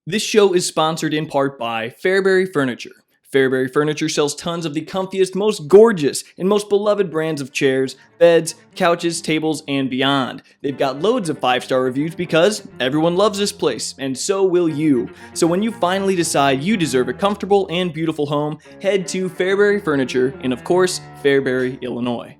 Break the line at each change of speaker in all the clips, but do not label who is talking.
This show is sponsored in part by Fairbury Furniture. Fairbury Furniture sells tons of the comfiest, most gorgeous, and most beloved brands of chairs, beds, couches, tables, and beyond. They've got loads of 5-star reviews because everyone loves this place, and so will you. So when you finally decide you deserve a comfortable and beautiful home, head to Fairbury Furniture in, of course, Fairbury, Illinois.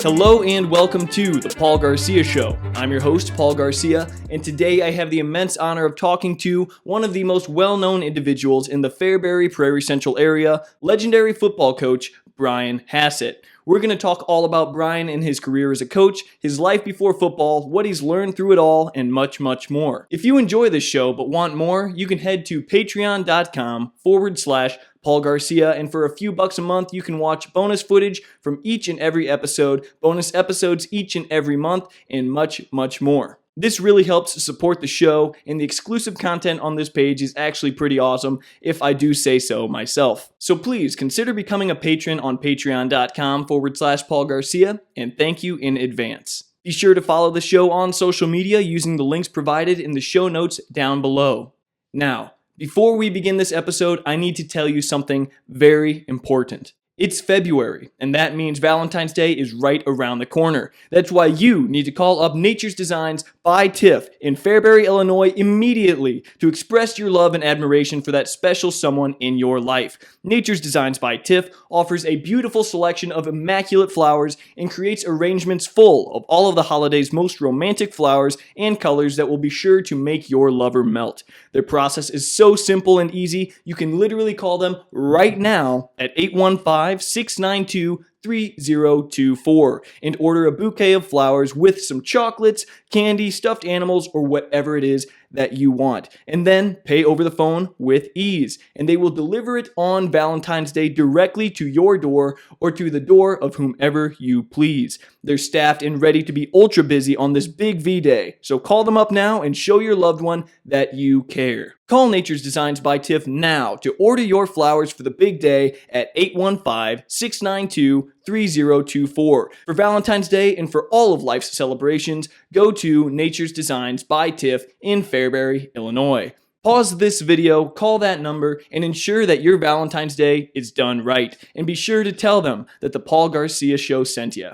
Hello and welcome to The Paul Garcia Show. I'm your host, Paul Garcia, and today I have the immense honor of talking to one of the most well-known individuals in the Fairbury, Prairie Central area, legendary football coach, Brian Hassett. We're going to talk all about Brian and his career as a coach, his life before football, what he's learned through it all, and much, much more. If you enjoy this show but want more, you can head to patreon.com/Paul Garcia, and for a few bucks a month, you can watch bonus footage from each and every episode, bonus episodes each and every month, and much, much more. This really helps support the show, and the exclusive content on this page is actually pretty awesome, if I do say so myself. So please consider becoming a patron on patreon.com/Paul Garcia, and thank you in advance. Be sure to follow the show on social media using the links provided in the show notes down below. Now, before we begin this episode, I need to tell you something very important. It's February, and that means Valentine's Day is right around the corner. That's why you need to call up Nature's Designs by Tiff in Fairbury, Illinois immediately to express your love and admiration for that special someone in your life. Nature's Designs by Tiff offers a beautiful selection of immaculate flowers and creates arrangements full of all of the holiday's most romantic flowers and colors that will be sure to make your lover melt. Their process is so simple and easy, you can literally call them right now at 815-692-3024 and order a bouquet of flowers with some chocolates, candy, stuffed animals, or whatever it is that you want. And then pay over the phone with ease. And they will deliver it on Valentine's Day directly to your door or to the door of whomever you please. They're staffed and ready to be ultra busy on this big V-Day. So call them up now and show your loved one that you care. Call Nature's Designs by Tiff now to order your flowers for the big day at 815-692-3024. For Valentine's Day and for all of life's celebrations, go to Nature's Designs by Tiff in Fairbury, Illinois. Pause this video, call that number, and ensure that your Valentine's Day is done right. And be sure to tell them that the Paul Garcia Show sent you.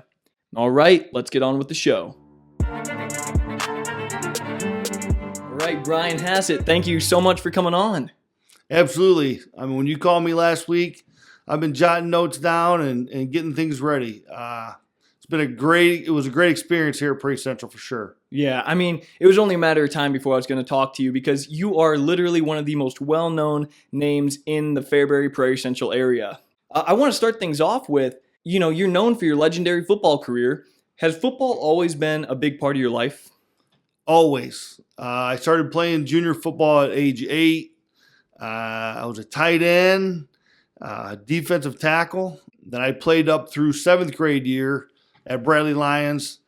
All right, let's get on with the show. All right, Brian Hassett, thank you so much for coming on.
Absolutely. I mean, when you called me last week, I've been jotting notes down and getting things ready. It was a great experience here at Prairie Central for sure.
Yeah, I mean, it was only a matter of time before I was going to talk to you because you are literally one of the most well-known names in the Fairbury, Prairie Central area. I want to start things off with, you're known for your legendary football career. Has football always been a big part of your life?
Always. I started playing junior football at age 8. I was a tight end, defensive tackle. Then I played up through 7th grade year at Bradley Lions.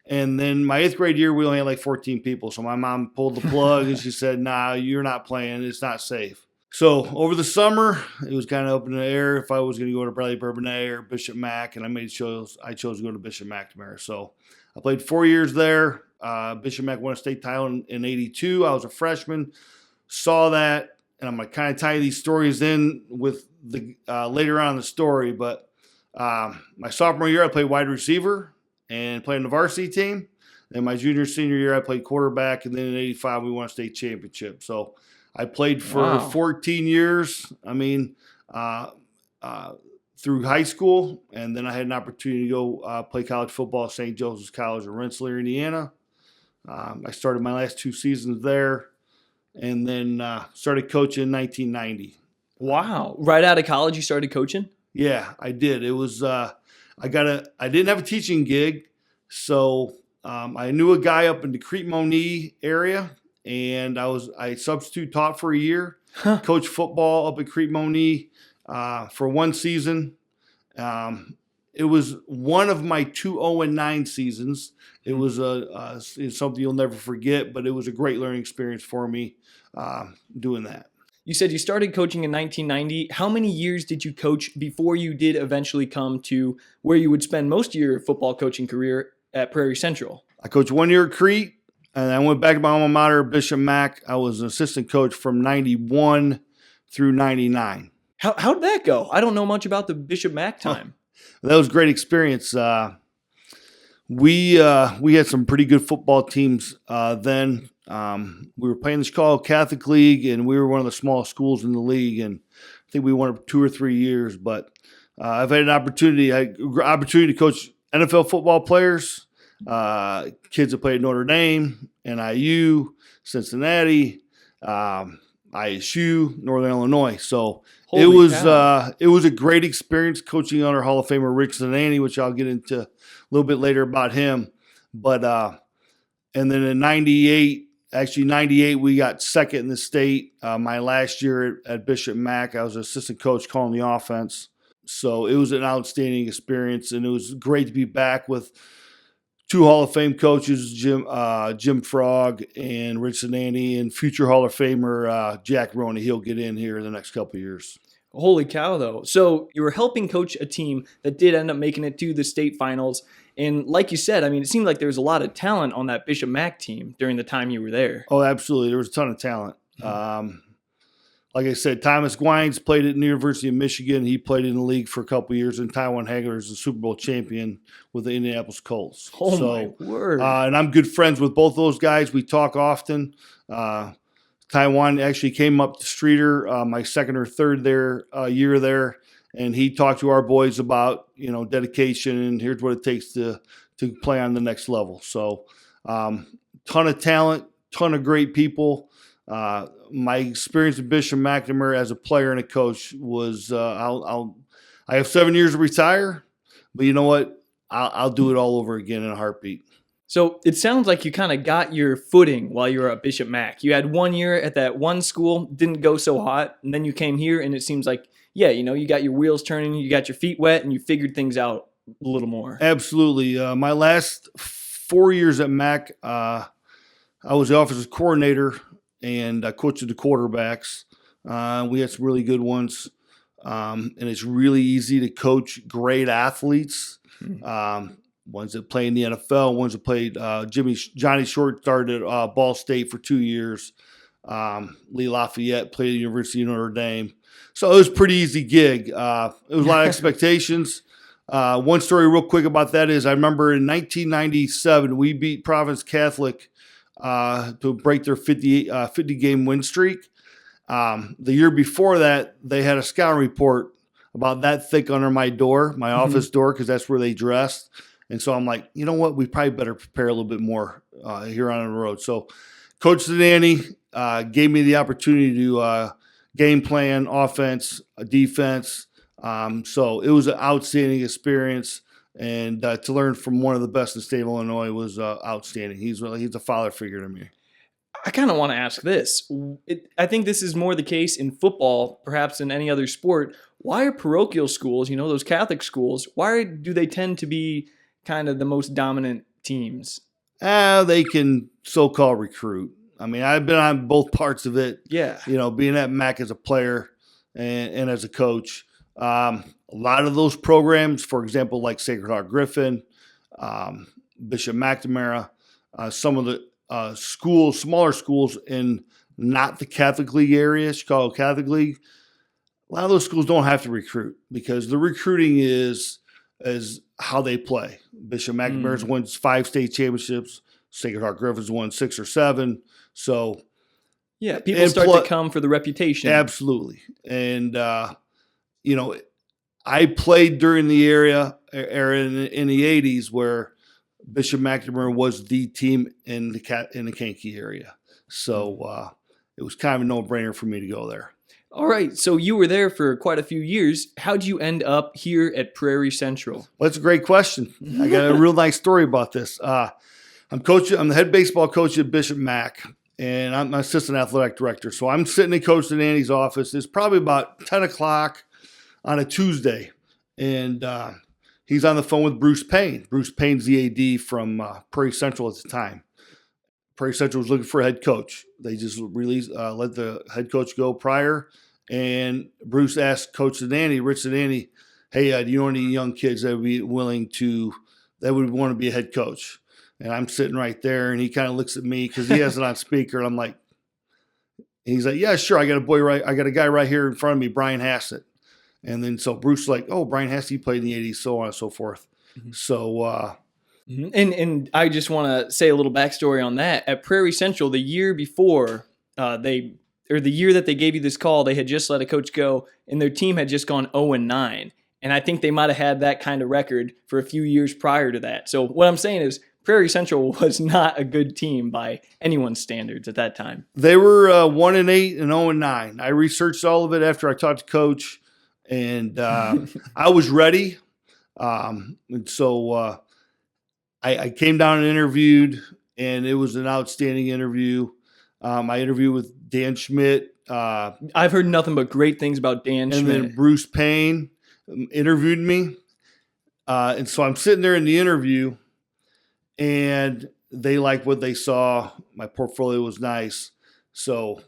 And then my 8th grade year, we only had like 14 people. So my mom pulled the plug and she said, nah, you're not playing. It's not safe. So over the summer, it was kind of up in the air if I was going to go to Bradley Bourbonnais or Bishop Mack. And I chose to go to Bishop McNamara. So I played 4 years there. Bishop Mack won a state title in 82. I was a freshman. Saw that. And I'm going to kind of tie these stories in with the later on in the story. But my sophomore year, I played wide receiver and played on the varsity team. And my senior year, I played quarterback. And then in 85, we won a state championship. So I played for 14 years. I mean, through high school. And then I had an opportunity to go play college football at St. Joseph's College in Rensselaer, Indiana. I started my last 2 seasons there. And then started coaching in 1990.
Wow. Right out of college, you started coaching?
Yeah, I did. It was I didn't have a teaching gig, so I knew a guy up in the Crete-Monee area, and I substitute taught for a year, coached football up at Crete-Monee for 1 season. It was one of my 2 0-9 seasons. It was it's something you'll never forget, but it was a great learning experience for me doing that.
You said you started coaching in 1990. How many years did you coach before you did eventually come to where you would spend most of your football coaching career at Prairie Central?
I coached 1 year at Crete. And I went back to my alma mater, Bishop Mack. I was an assistant coach from 91 through 99.
How'd that go? I don't know much about the Bishop Mack time.
That was a great experience. We had some pretty good football teams then. We were playing the Chicago Catholic League, and we were one of the smallest schools in the league. And I think we won it 2 or 3 years. But I've had an opportunity to coach NFL football players, kids that played at Notre Dame, NIU, Cincinnati, ISU, Northern Illinois. So it was a great experience coaching under Hall of Famer Rich Zanani, which I'll get into a little bit later about him. But and then in 98, we got second in the state. My last year at Bishop Mack, I was an assistant coach calling the offense. So it was an outstanding experience, and it was great to be back with 2 Hall of Fame coaches, Jim Frog and Rich Zanani, and future Hall of Famer Jack Roney. He'll get in here in the next couple of years.
Holy cow, though. So you were helping coach a team that did end up making it to the state finals. And like you said, I mean, it seemed like there was a lot of talent on that Bishop Mack team during the time you were there.
Oh, absolutely. There was a ton of talent. Like I said, Thomas Gwines played at the University of Michigan. He played in the league for a couple of years, and Taiwan Hagler is the Super Bowl champion with the Indianapolis Colts.
My word.
And I'm good friends with both those guys. We talk often. Taiwan actually came up to Streeter my second or third year there, and he talked to our boys about, dedication and here's what it takes to play on the next level. So ton of talent, ton of great people. My experience at Bishop McNamara as a player and a coach was I have 7 years to retire, but you know what? I'll do it all over again in a heartbeat.
So it sounds like you kind of got your footing while you were at Bishop Mack. You had 1 year at that one school, didn't go so hot, and then you came here, and it seems like, you got your wheels turning, you got your feet wet, and you figured things out a little more.
Absolutely. My last 4 years at Mack, I was the offensive coordinator, and I coached the quarterbacks. We had some really good ones, and it's really easy to coach great athletes. Ones that play in the NFL, ones that played. Johnny Short started at Ball State for 2 years. Lee Lafayette played at the University of Notre Dame. So it was a pretty easy gig. It was a lot of expectations. One story real quick about that is I remember in 1997, we beat Providence Catholic to break their 50-game win streak. The year before that, they had a scouting report about that thick under my door, my office door, because that's where they dressed. And so I'm like, you know what? We probably better prepare a little bit more here on the road. So Coach Zanani gave me the opportunity to game plan, offense, defense. So it was an outstanding experience. And to learn from one of the best in the state of Illinois was outstanding. He's a father figure to me.
I kind of want to ask this. I think this is more the case in football, perhaps in any other sport. Why are parochial schools, those Catholic schools, why do they tend to be kind of the most dominant teams?
They can so-called recruit. I mean, I've been on both parts of it.
Yeah.
Being at Mac as a player and as a coach. A lot of those programs, for example, like Sacred Heart Griffin, Bishop McNamara, some of the smaller schools in not the Catholic League area, Chicago Catholic League, a lot of those schools don't have to recruit because the recruiting is how they play. Bishop McNamara's won 5 state championships. Sacred Heart Griffin's won 6 or 7. So
yeah, people start to come for the reputation.
Absolutely. And I played during the era in the 80s where Bishop McNamara was the team in the Kankakee area. So it was kind of a no-brainer for me to go there.
All right, so you were there for quite a few years. How'd you end up here at Prairie Central?
Well, that's a great question. I got a real nice story about this. I'm the head baseball coach at Bishop Mack, and I'm an assistant athletic director. So I'm sitting in Coach Zanani's office. It's probably about 10 o'clock on a Tuesday, and he's on the phone with Bruce Payne. Bruce Payne's the AD from Prairie Central at the time. Prairie Central was looking for a head coach. They just let the head coach go prior, and Bruce asked Coach Zanani, Rich Zanani, hey, do you know any young kids that would be that would want to be a head coach? And I'm sitting right there, and he kind of looks at me because he has it on speaker. And I'm like, he's like, yeah, sure. I got a guy right here in front of me, Brian Hassett. And then so Bruce like, oh, Brian Hassett, he played in the 80s, so on and so forth. Mm-hmm. So,
and I just want to say a little backstory on that. At Prairie Central, the year before the year that they gave you this call, they had just let a coach go, and their team had just gone 0-9. And I think they might have had that kind of record for a few years prior to that. So what I'm saying is Prairie Central was not a good team by anyone's standards at that time.
They were 1-8 and 0-9. I researched all of it after I talked to Coach, and I was ready. And so I came down and interviewed, and it was an outstanding interview. I interviewed with Dan Schmidt.
I've heard nothing but great things about Dan Schmidt.
And then Bruce Payne interviewed me. And so I'm sitting there in the interview, and they liked what they saw. My portfolio was nice. So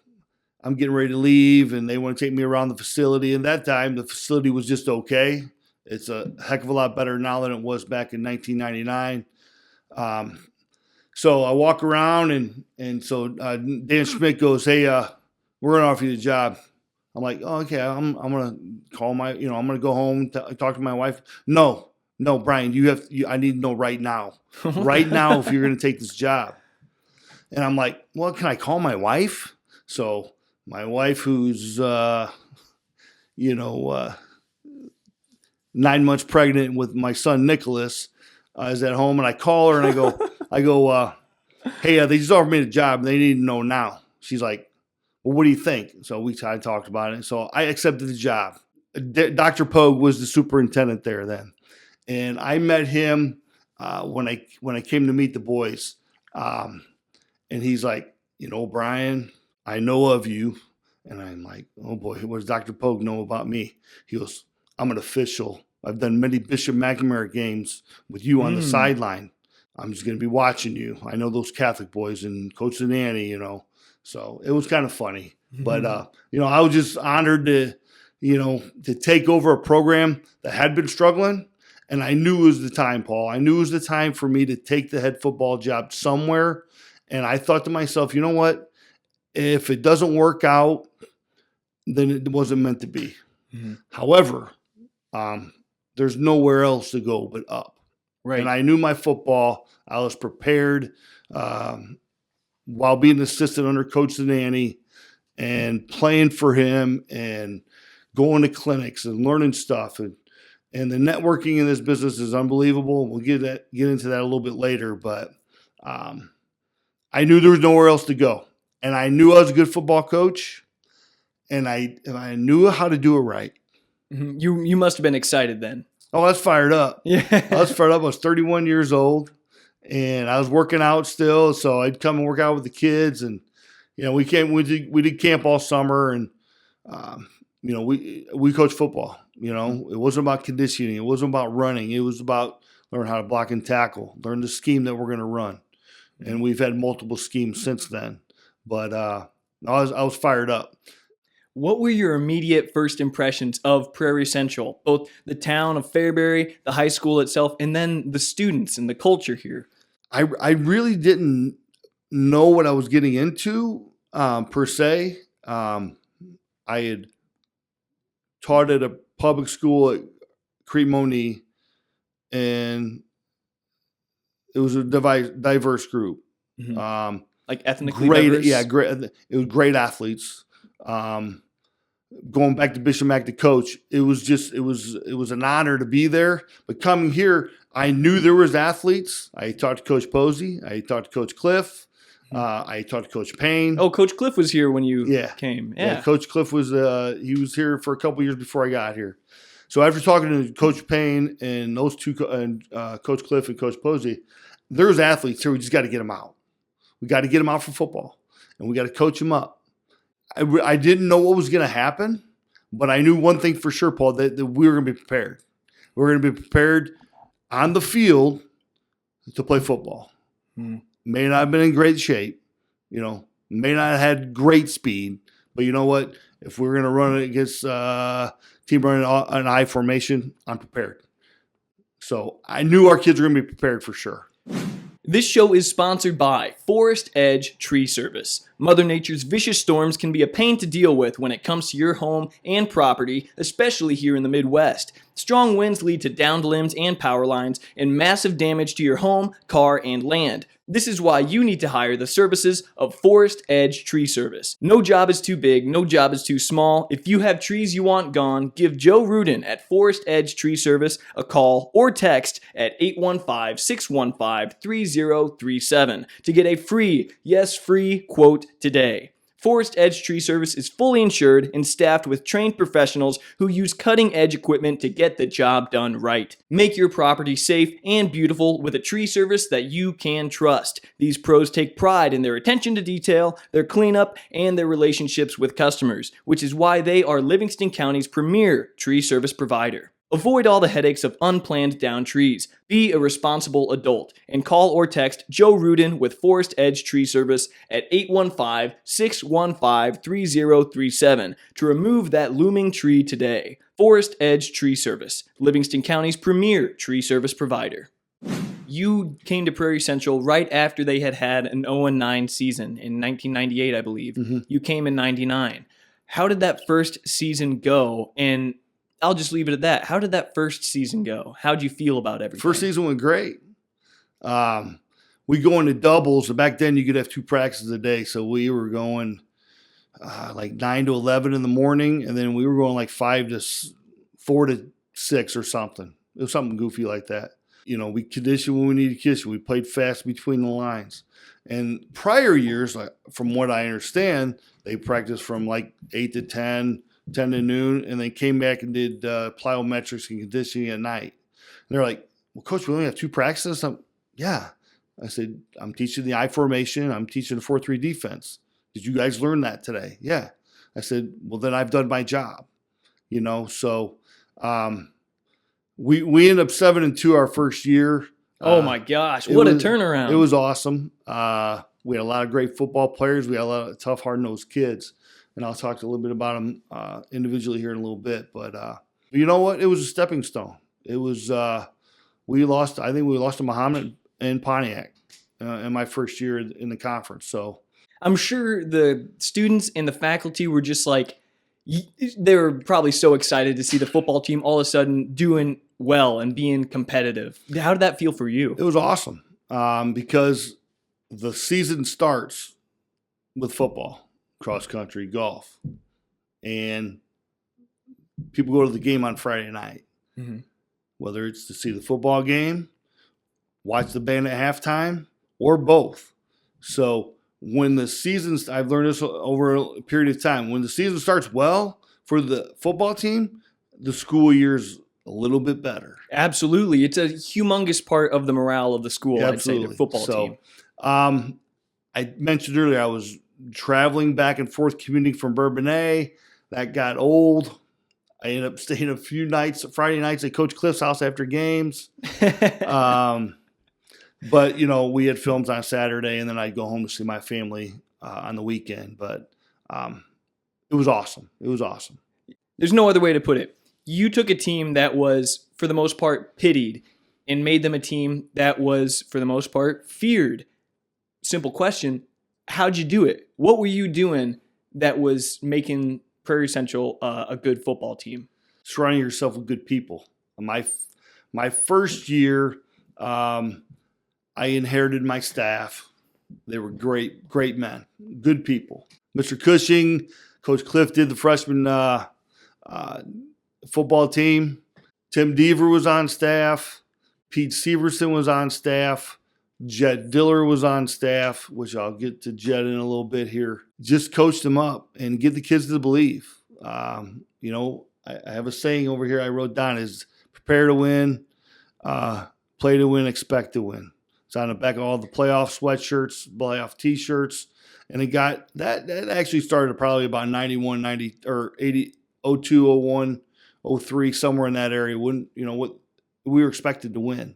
I'm getting ready to leave, and they want to take me around the facility. And that time, the facility was just okay. It's a heck of a lot better now than it was back in 1999. So I walk around, and so Dan Schmidt goes, hey, we're going to offer you the job. I'm like, oh, okay, I'm going to call I'm going to go home, talk to my wife. No, Brian, I need to know right now. Right now, if you're going to take this job. And I'm like, well, can I call my wife? So my wife, who's, 9 months pregnant with my son, Nicholas, is at home, and I call her and I go, hey, they just offered me the job, and they need to know now. She's like, well, what do you think? So I talked about it. So I accepted the job. Dr. Pogue was the superintendent there then. And I met him when I came to meet the boys. And he's like, Brian, I know of you. And I'm like, oh boy, what does Dr. Pogue know about me? He goes, I'm an official. I've done many Bishop McNamara games with you on the sideline. I'm just going to be watching you. I know those Catholic boys and Coach and Annie, So it was kind of funny. Mm-hmm. But, I was just honored to take over a program that had been struggling. And I knew it was the time, Paul. I knew it was the time for me to take the head football job somewhere. And I thought to myself, you know what? If it doesn't work out, then it wasn't meant to be. Mm-hmm. However, there's nowhere else to go but up. Right. And I knew my football. I was prepared while being an assistant under Coach Zanani and playing for him and going to clinics and learning stuff. And the networking in this business is unbelievable. We'll get into that a little bit later. But I knew there was nowhere else to go. And I knew I was a good football coach. And I knew how to do it right.
Mm-hmm. You must have been excited then.
Oh, I was fired up.
Yeah.
I was fired up. I was 31 years old, and I was working out still. So I'd come and work out with the kids, and we did camp all summer, and we coached football. It wasn't about conditioning. It wasn't about running. It was about learning how to block and tackle, learn the scheme that we're going to run, and we've had multiple schemes since then. But I was fired up.
What were your immediate first impressions of Prairie Central, both the town of Fairbury, the high school itself, and then the students and the culture here?
I really didn't know what I was getting into per se. I had taught at a public school at Cremoni, and it was a diverse group.
Mm-hmm. Like ethnically
great,
diverse?
Yeah, great. It was great athletes. Going back to Bishop Mac, the coach, it was an honor to be there. But coming here, I knew there was athletes. I talked to Coach Posey. I talked to Coach Cliff. I talked to Coach Payne.
Oh, Coach Cliff was here when you came.
Yeah, Coach Cliff was he was here for a couple years before I got here. So after talking to Coach Payne and those two, Coach Cliff and Coach Posey, there's athletes here. We just got to get them out. We got to get them out for football, and we got to coach them up. I didn't know what was going to happen, but I knew one thing for sure, Paul, that we were going to be prepared. We were going to be prepared on the field to play football. May not have been in great shape, may not have had great speed, but you know what? If we're going to run it against team running an I formation, I'm prepared. So I knew our kids were going to be prepared for sure.
This show is sponsored by Forest Edge Tree Service. Mother Nature's vicious storms can be a pain to deal with when it comes to your home and property, especially here in the Midwest. Strong winds lead to downed limbs and power lines and massive damage to your home, car, and land. This is why you need to hire the services of Forest Edge Tree Service. No job is too big, no job is too small. If you have trees you want gone, give Joe Rudin at Forest Edge Tree Service a call or text at 815-615-3037 to get a free, yes, free quote today. Forest Edge Tree Service is fully insured and staffed with trained professionals who use cutting-edge equipment to get the job done right. Make your property safe and beautiful with a tree service that you can trust. These pros take pride in their attention to detail, their cleanup, and their relationships with customers, which is why they are Livingston County's premier tree service provider. Avoid all the headaches of unplanned down trees. Be a responsible adult and call or text Joe Rudin with Forest Edge Tree Service at 815-615-3037 to remove that looming tree today. Forest Edge Tree Service, Livingston County's premier tree service provider. You came to Prairie Central right after they had an 0-9 season in 1998, I believe. Mm-hmm. You came in 99. How did that first season go? And I'll just leave it at that. How did that first season go? How'd you feel about everything?
First season went great. We go into doubles. So back then you could have 2 practices a day. So we were going like 9 to 11 in the morning. And then we were going like 4 to 6 or something. It was something goofy like that. You know, we conditioned when we needed to condition. We played fast between the lines. And prior years, from what I understand, they practiced from like 8 to 10 to noon, and they came back and did plyometrics and conditioning at night. And they're like, well, Coach, we only have 2 practices? Yeah. I said, I'm teaching the I formation. I'm teaching the 4-3 defense. Did you guys learn that today? Yeah. I said, well, then I've done my job. You know, so we ended up 7-2 our first year.
Oh, my gosh. What a turnaround.
It was awesome. We had a lot of great football players. We had a lot of tough, hard-nosed kids. And I'll talk a little bit about them individually here in a little bit. But you know what? It was a stepping stone. It was we lost to Muhammad and Pontiac in my first year in the conference. So
I'm sure the students and the faculty were just like, they were probably so excited to see the football team all of a sudden doing well and being competitive. How did that feel for you?
It was awesome because the season starts with football. Cross country, golf, and people go to the game on Friday night, whether it's to see the football game, watch the band at halftime, or both. So when the seasons, I've learned this over a period of time, when the season starts well for the football team, the school year's a little bit better.
Absolutely. It's a humongous part of the morale of the school,
Absolutely.
I'd say, the football team.
I mentioned earlier I was traveling back and forth commuting from Bourbonnais. That got old. I ended up staying a few nights, Friday nights at Coach Cliff's house after games. But, you know, we had films on Saturday, and then I'd go home to see my family on the weekend. But it was awesome. It was awesome.
There's no other way to put it. You took a team that was, for the most part, pitied and made them a team that was, for the most part, feared. Simple question. How'd you do it? What were you doing that was making Prairie Central a good football team?
Surrounding yourself with good people. My first year, I inherited my staff. They were great men, good people. Mr. Cushing, Coach Cliff did the freshman football team. Tim Deaver was on staff. Pete Severson was on staff. Jed Diller was on staff, which I'll get to Jed in a little bit here. Just coach them up and get the kids to believe. You know, I have a saying over here I wrote down is prepare to win, play to win, expect to win. It's on the back of all the playoff sweatshirts, playoff T-shirts. And it got that actually started probably about 91, 90, or 80, 02, 01, 03, somewhere in that area. When, you know, what we were expected to win,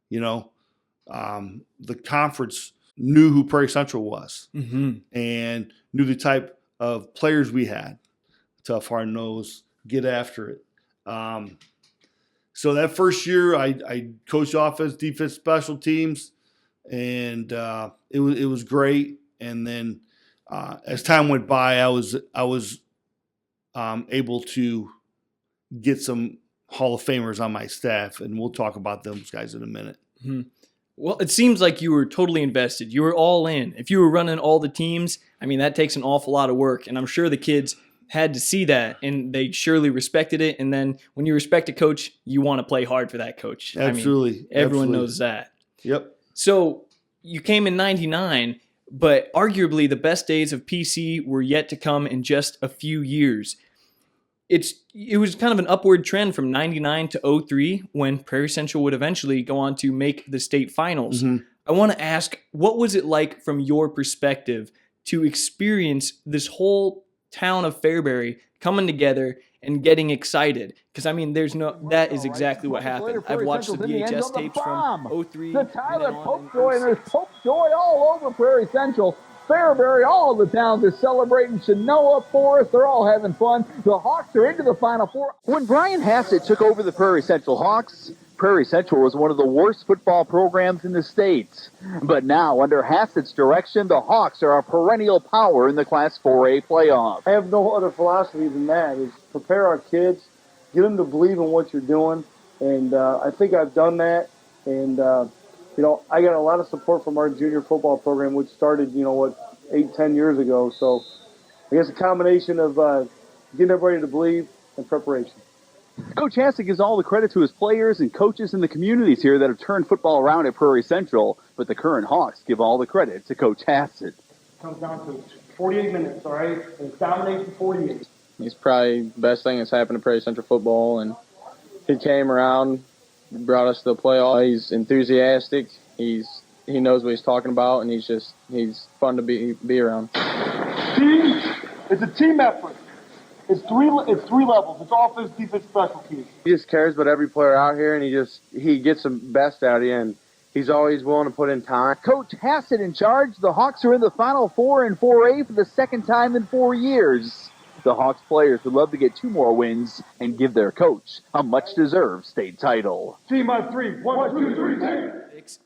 you know. The conference knew who Prairie Central was and knew the type of players we had. Tough, hard nose, get after it. So that first year, I coached offense, defense, special teams, and it was great. And then as time went by, I was able to get some Hall of Famers on my staff, and we'll talk about those guys in a minute.
Mm-hmm. Well, it seems like you were totally invested. You were all in. If you were running all the teams, I mean, that takes an awful lot of work, and I'm sure the kids had to see that, and they surely respected it. And then when you respect a coach, you want to play hard for that coach.
Absolutely.
I mean, everyone knows that.
Yep.
So you came in 99, but arguably the best days of PC were yet to come in just a few years. It was kind of an upward trend from 99 to 03 when Prairie Central would eventually go on to make the state finals.
Mm-hmm.
I want to ask, what was it like from your perspective to experience this whole town of Fairbury coming together and getting excited? Because, I mean, that is exactly what happened. I've watched the VHS tapes from 03.
The Tyler Pope Joy, and there's Pope Joy all over Prairie Central. Fairbury, all of the towns are celebrating. Chenoa, Forrest, they're all having fun. The Hawks are into the Final Four.
When Brian Hassett took over the Prairie Central Hawks, Prairie Central was one of the worst football programs in the state. But now, under Hassett's direction, the Hawks are a perennial power in the Class 4A playoff.
I have no other philosophy than that, is prepare our kids, get them to believe in what you're doing, and I think I've done that. And, I got a lot of support from our junior football program, which started, 8-10 years ago. So I guess a combination of getting everybody to believe and preparation.
Coach Hassett gives all the credit to his players and coaches in the communities here that have turned football around at Prairie Central, but the current Hawks give all the credit to Coach Hassett.
Comes down to 48 minutes, all right? And it's domination 48.
He's probably the best thing that's happened to Prairie Central football, and he came around, brought us to the playoff. He's enthusiastic. He knows what he's talking about, and he's fun to be around.
Team, it's a team effort. It's three levels. It's offense, defense, special teams.
He just cares about every player out here, and he gets the best out of you, and he's always willing to put in time.
Coach Hassett in charge. The Hawks are in the Final Four in 4A for the second time in 4 years. The Hawks players would love to get 2 more wins and give their coach a much-deserved state title.
Team on 3. 1, 2, 3, team.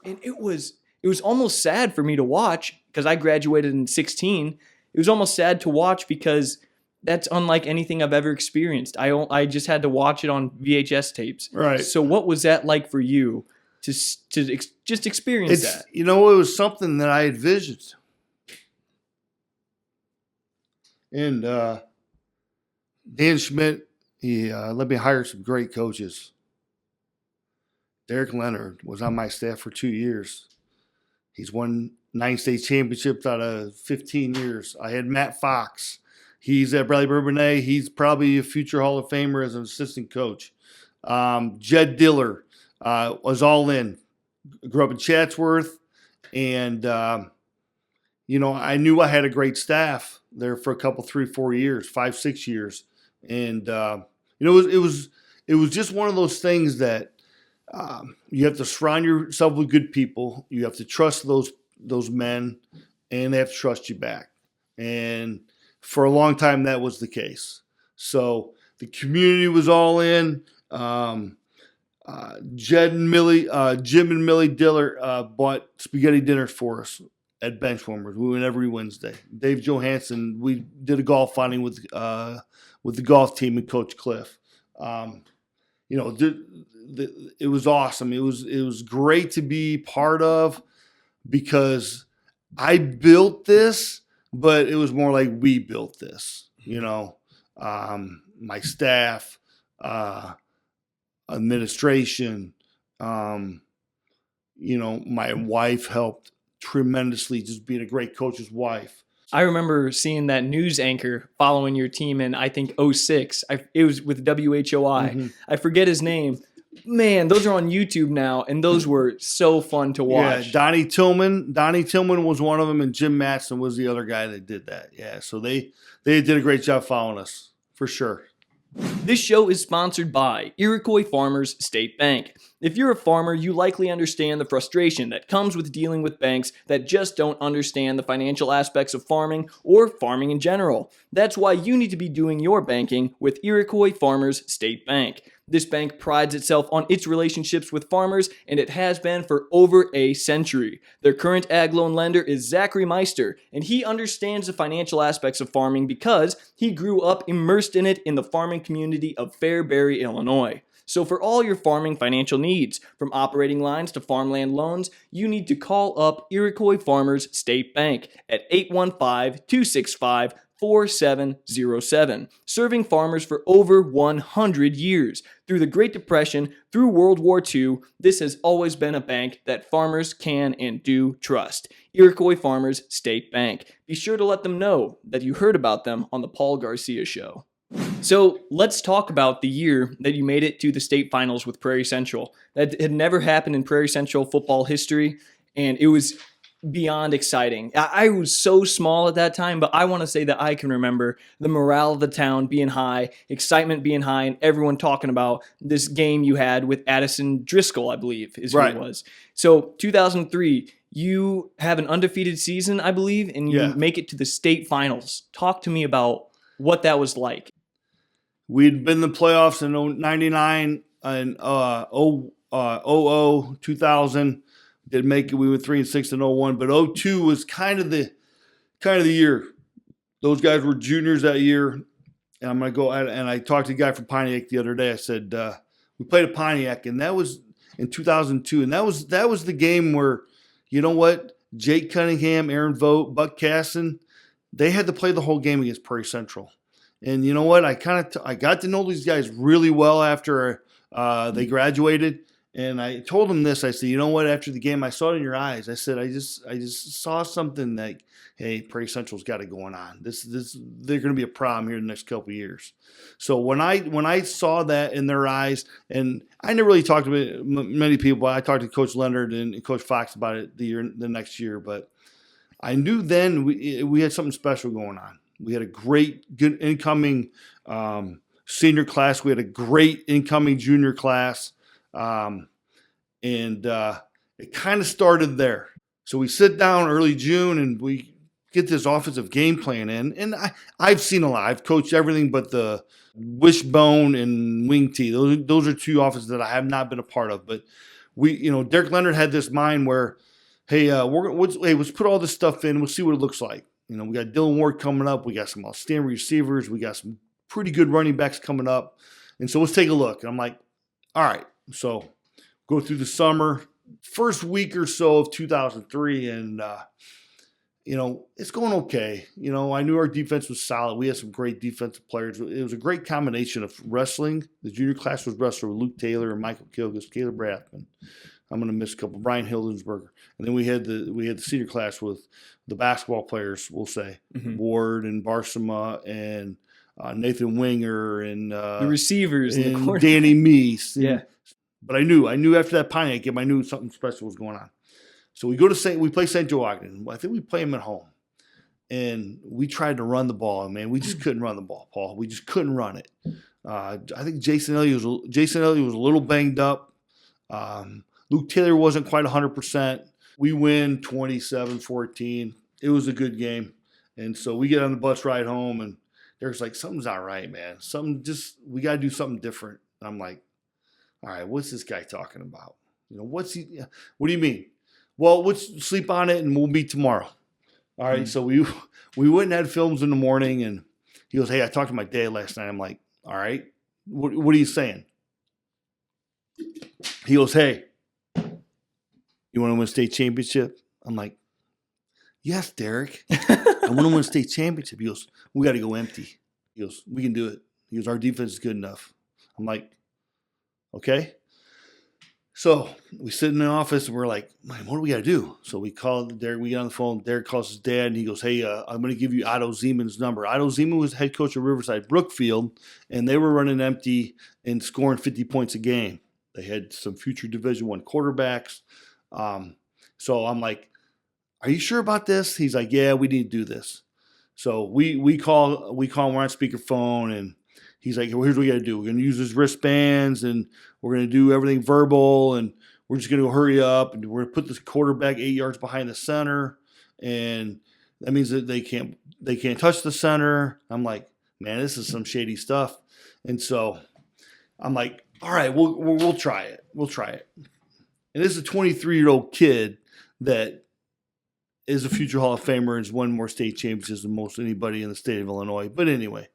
And it was almost sad for me to watch because I graduated in 16. It was almost sad to watch because that's unlike anything I've ever experienced. I just had to watch it on VHS tapes.
Right.
So what was that like for you to just experience that?
It was something that I envisioned. And Dan Schmidt, he let me hire some great coaches. Derek Leonard was on my staff for 2 years. He's won 9 state championships out of 15 years. I had Matt Fox. He's at Bradley Bourbonnais. He's probably a future Hall of Famer as an assistant coach. Jed Diller was all in. Grew up in Chatsworth. And, I knew I had a great staff there for a couple, 3, 4 years, 5, 6 years. And, it was just one of those things that you have to surround yourself with good people. You have to trust those men, and they have to trust you back. And for a long time, that was the case. So the community was all in. Jim and Millie Diller bought spaghetti dinners for us at Benchwarmers. We went every Wednesday. Dave Johansson, we did a golf outing with the golf team and Coach Cliff. It was awesome. It was great to be part of because I built this, but it was more like we built this. My staff, administration, my wife helped tremendously, just being a great coach's wife.
I remember seeing that news anchor following your team in, I think, 06. It was with WHOI.
Mm-hmm.
I forget his name. Man, those are on YouTube now, and those were so fun to watch.
Yeah, Donnie Tillman was one of them, and Jim Matson was the other guy that did that. Yeah, so they did a great job following us, for sure.
This show is sponsored by Iroquois Farmers State Bank. If you're a farmer, you likely understand the frustration that comes with dealing with banks that just don't understand the financial aspects of farming or farming in general. That's why you need to be doing your banking with Iroquois Farmers State Bank. This bank prides itself on its relationships with farmers, and it has been for over a century. Their current ag loan lender is Zachary Meister, and he understands the financial aspects of farming because he grew up immersed in it in the farming community of Fairbury, Illinois. So for all your farming financial needs, from operating lines to farmland loans, you need to call up Iroquois Farmers State Bank at 815-265-4707, serving farmers for over 100 years. Through the Great Depression, through World War II, this has always been a bank that farmers can and do trust. Iroquois Farmers State Bank. Be sure to let them know that you heard about them on the Paul Garcia Show. So let's talk about the year that you made it to the state finals with Prairie Central. That had never happened in Prairie Central football history, and it was beyond exciting. I was so small at that time, but I want to say that I can remember the morale of the town being high, excitement being high, and everyone talking about this game you had with Addison Driscoll, I believe, is who it was. So 2003, you have an undefeated season, I believe, and you make it to the state finals. Talk to me about what that was like.
We'd been in the playoffs in 99 and 2000. Did make it. We went 3-6 in 01, but 02 was kind of the year. Those guys were juniors that year, and I'm gonna go. And I talked to a guy from Pontiac the other day. I said we played at Pontiac, and that was in 2002, and that was the game where, you know what, Jake Cunningham, Aaron Vogt, Buck Casson, they had to play the whole game against Prairie Central. And you know what? I got to know these guys really well after they graduated. And I told them this. I said, you know what? After the game, I saw it in your eyes. I said, I just saw something like, hey, Prairie Central's got it going on. They're going to be a problem here in the next couple of years. So when I saw that in their eyes, and I never really talked to many people. I talked to Coach Leonard and Coach Fox about it the next year, but I knew then we had something special going on. We had a good incoming senior class. We had a great incoming junior class. And it kind of started there. So we sit down early June and we get this offensive game plan in. And I've seen a lot. I've coached everything but the wishbone and wing tee. Those are two offenses that I have not been a part of. But Derek Leonard had this mind where, hey, let's put all this stuff in. We'll see what it looks like. We got Dylan Ward coming up. We got some outstanding receivers. We got some pretty good running backs coming up. And so let's take a look. And I'm like, all right. So go through the summer, first week or so of 2003, and, it's going okay. I knew our defense was solid. We had some great defensive players. It was a great combination of wrestling. The junior class was wrestler with Luke Taylor and Michael Kilgus, Caleb Rathbun. I'm going to miss a couple. Brian Hildensberger. And then we had the senior class with the basketball players, we'll say, Ward and Barsama and Nathan Winger and the
receivers
and Danny Meese. But I knew after that Pontiac game, I knew something special was going on. So we play St. Joe Ogden. I think we play them at home. And we tried to run the ball, and man, we just couldn't run the ball, Paul. We just couldn't run it. I think Jason Elliott was a little banged up. Luke Taylor wasn't quite 100%. We win 27-14. It was a good game. And so we get on the bus ride home, and Derek's like, something's not right, man. We got to do something different. And I'm like, all right, what's this guy talking about? What do you mean? Well, let's sleep on it, and we'll meet tomorrow. All right, so we went and had films in the morning, and he goes, hey, I talked to my dad last night. I'm like, all right, what are you saying? He goes, hey, you want to win a state championship? I'm like, yes, Derek. I want to win a state championship. He goes, we got to go empty. He goes, we can do it. He goes, our defense is good enough. I'm like, okay. So we sit in the office and we're like, man, what do we got to do? So we call Derek. We get on the phone. Derek calls his dad and he goes, hey, I'm going to give you Otto Zeman's number. Otto Zeman was head coach of Riverside Brookfield, and they were running empty and scoring 50 points a game. They had some future Division I quarterbacks. So I'm like, are you sure about this? He's like, yeah, we need to do this. So we call, we're on speakerphone, and he's like, well, here's what we got to do. We're going to use his wristbands, and we're going to do everything verbal, and we're just going to hurry up, and we're going to put this quarterback 8 yards behind the center, and that means that they can't touch the center. I'm like, man, this is some shady stuff. And so I'm like, all right, we'll try it. We'll try it. And this is a 23-year-old kid that is a future Hall of Famer and has won more state championships than most anybody in the state of Illinois. But anyway,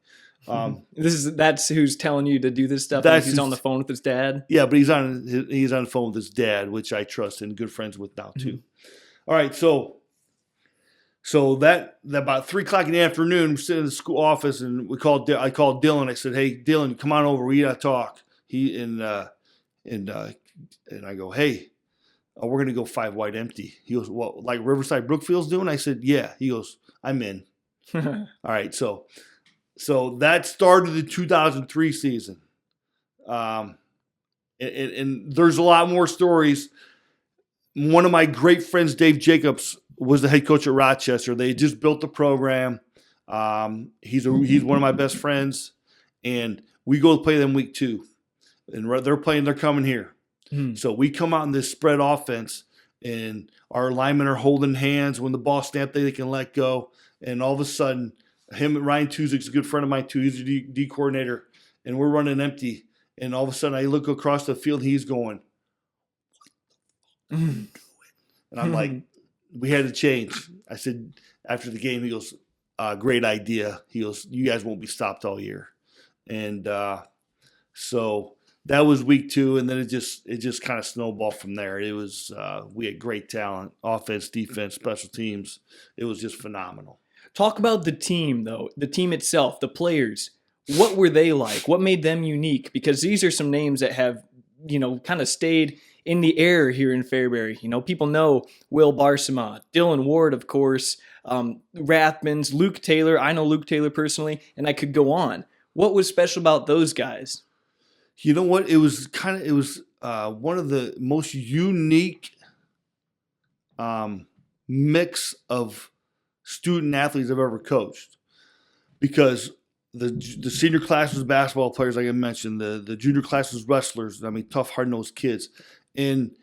that's who's telling you to do this stuff. He's on the phone with his dad.
Yeah, but he's on the phone with his dad, which I trust and good friends with now too. Mm-hmm. All right, so that about 3:00 in the afternoon, we're sitting in the school office, and I called Dylan. I said, "Hey, Dylan, come on over. We gotta talk." And I go, "Hey, we're gonna go 5 wide empty." He goes, "Well, like Riverside Brookfield's doing?" I said, "Yeah." He goes, "I'm in." All right, so that started the 2003 season. And there's a lot more stories. One of my great friends, Dave Jacobs, was the head coach at Rochester. They had just built the program. He's one of my best friends, and we go to play them week 2, and they're coming here. So we come out in this spread offense, and our linemen are holding hands. When the ball snapped, they can let go, and all of a sudden, Ryan Tuzik's a good friend of mine too. He's a D coordinator, and we're running empty. And all of a sudden, I look across the field, and he's going, and I'm like, we had to change. I said, after the game, he goes, great idea. He goes, you guys won't be stopped all year. And so that was week 2, and then it just kind of snowballed from there. It was we had great talent, offense, defense, special teams. It was just phenomenal.
Talk about the team, though, the team itself, the players. What were they like? What made them unique? Because these are some names that have, kind of stayed in the air here in Fairbury. People know Will Barsama, Dylan Ward, of course, Rathbun's, Luke Taylor. I know Luke Taylor personally, and I could go on. What was special about those guys?
You know what? It was one of the most unique mix of student athletes I've ever coached, because the senior class was basketball players, like I mentioned. The junior class was wrestlers. I mean, tough, hard-nosed kids. And